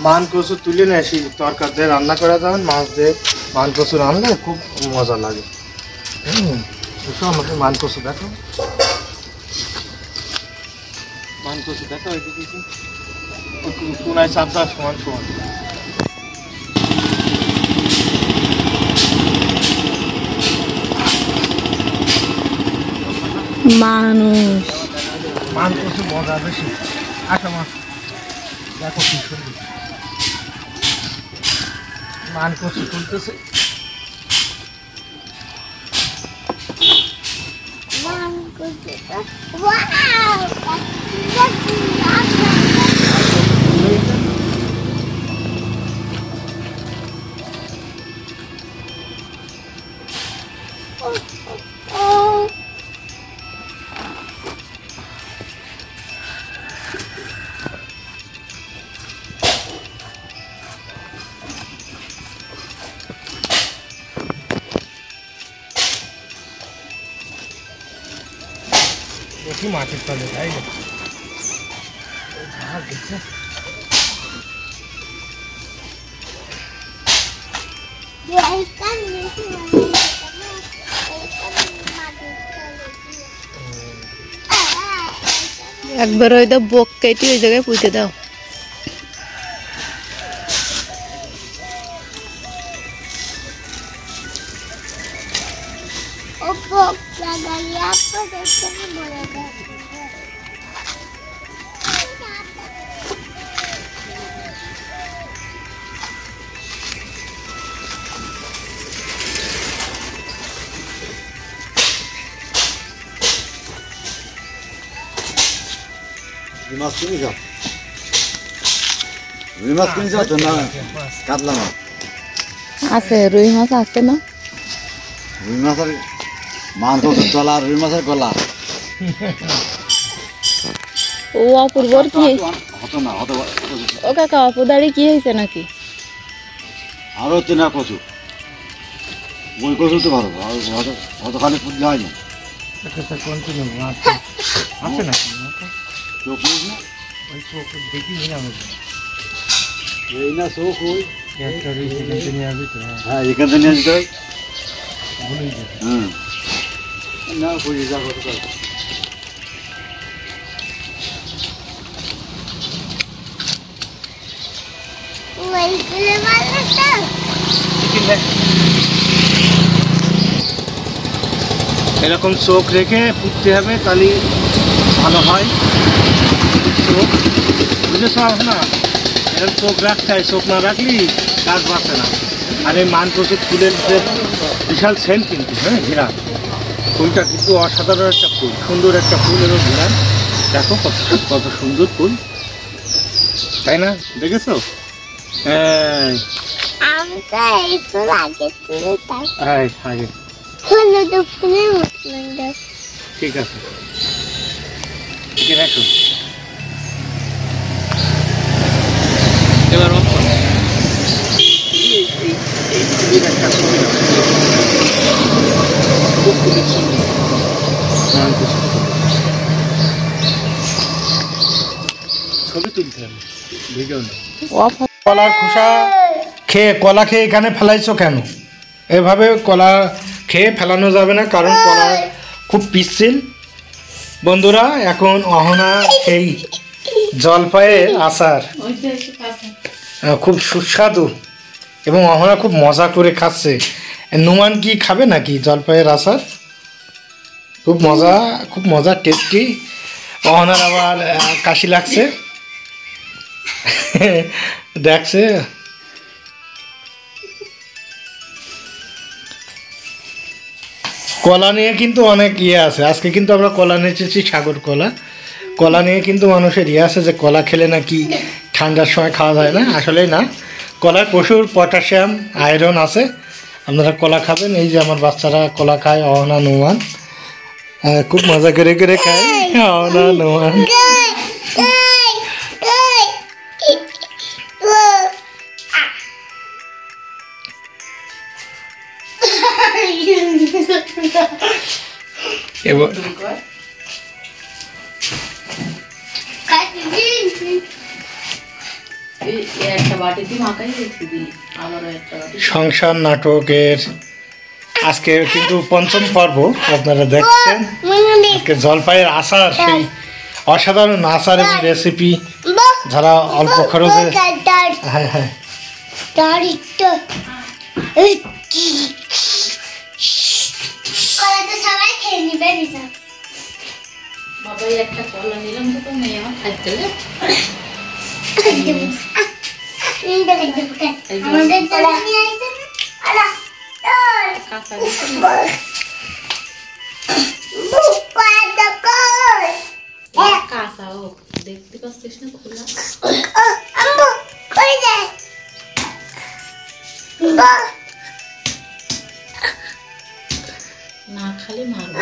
মান কচু তুলে নিয়ে আসি তরকারি দিয়ে রান্না করা যাবেন, মাছ দিয়ে মান কচু রান্নালে খুব মজা লাগে। আমাকে মান কচু দেখো, মান কচু দেখো, এদিকে কোনায় চাপটা সমান সমান। মানুষ মান কচু মজা বেশি। আচ্ছা মাছ দেখো কি সুন্দর মান কচু তুলতেছে। দেখি মাছের তলে তাই না দেখছে। একবার ওই দাও বক কেটে ওই জায়গায় পুঁতে দাও। মাছ কিনে যাও, রুই মাছ কিনে যাও তো না কাতলা মাছ আছে, রুই মাছ আছে না? রুই মাছের মান কচুর তলা, রুই মাছের গলা। ও অপূর্বর কি হতো না হতো। ও কাকা অপুদারি কি হয়েছে নাকি? আরো হচ্ছে না কচু, ওই কচু তো ভালো, হয়তো খালি পুজো হয় না। কন্টিনিউ আছে নাকি চোখ না ওই চোখ দেখি এই না চোখ ওই একটা রয়েছে কিন্তু নিয়ে আসবি তো। হ্যাঁ এখান থেকে নিয়ে যেতে হয়। ভুলেই যাবে। হুম না বুঝে যা কত করে এরকম চোখ রেখে পুঁততে হবে, তাহলে ভালো হয়। চোখ বুঝেছো না, এরকম চোখ রাখতে হয়, চোখ না রাখলে গাছ বাঁচে না। আর এই মান কচুর ফুলের যে বিশাল সেন্ট কিন্তু, হ্যাঁ ঘেরা ফুলটা কিন্তু অসাধারণ একটা ফুল, সুন্দর একটা ফুল। এবং ঘেরা দেখো কত কত সুন্দর ফুল, তাই না? দেখেছো? ঠিক আছে, রাখো এবার অফ করো। ছবি তুলতে হবে, ভিডিও না। কলার খোসা খেয়ে, কলা খেয়ে এখানে ফেলাইছো কেন? এভাবে কলা খেয়ে ফেলানো যাবে না, কারণ কলা খুব পিচ্ছিল। বন্ধুরা এখন অহনা সেই জলপাইয়ের আচার খুব সুস্বাদু এবং অহনা খুব মজা করে খাচ্ছে। নুমান কি খাবে নাকি জলপাইয়ের আচার? খুব মজা টেস্টি। অহনার আবার কাশি লাগছে দেখছে। কলা নিয়ে কিন্তু অনেক আছে আজকে, কিন্তু আমরা কলা নিয়েছি সাগর কলা। কলা নিয়ে কিন্তু মানুষের আছে যে কলা খেলে নাকি ঠান্ডার সময় খাওয়া যায় না। আসলেই না, কলায় প্রচুর পটাশিয়াম আয়রন আছে। আপনারা কলা খাবেন। এই যে আমার বাচ্চারা কলা খায়, অহনা নুমান খুব মজা করে করে খায়। অহনা নুমান এবার সংসার নাটকের আজকে কিন্তু পঞ্চম পর্ব আপনারা দেখছেন। আজকে জলপাইয়ের আচার, সেই অসাধারণ আচার এবং রেসিপি যারা অল্প খরচে হ্যাঁ হ্যাঁ দেখতে পাচ্ছিস না খোলা না খালি মারবো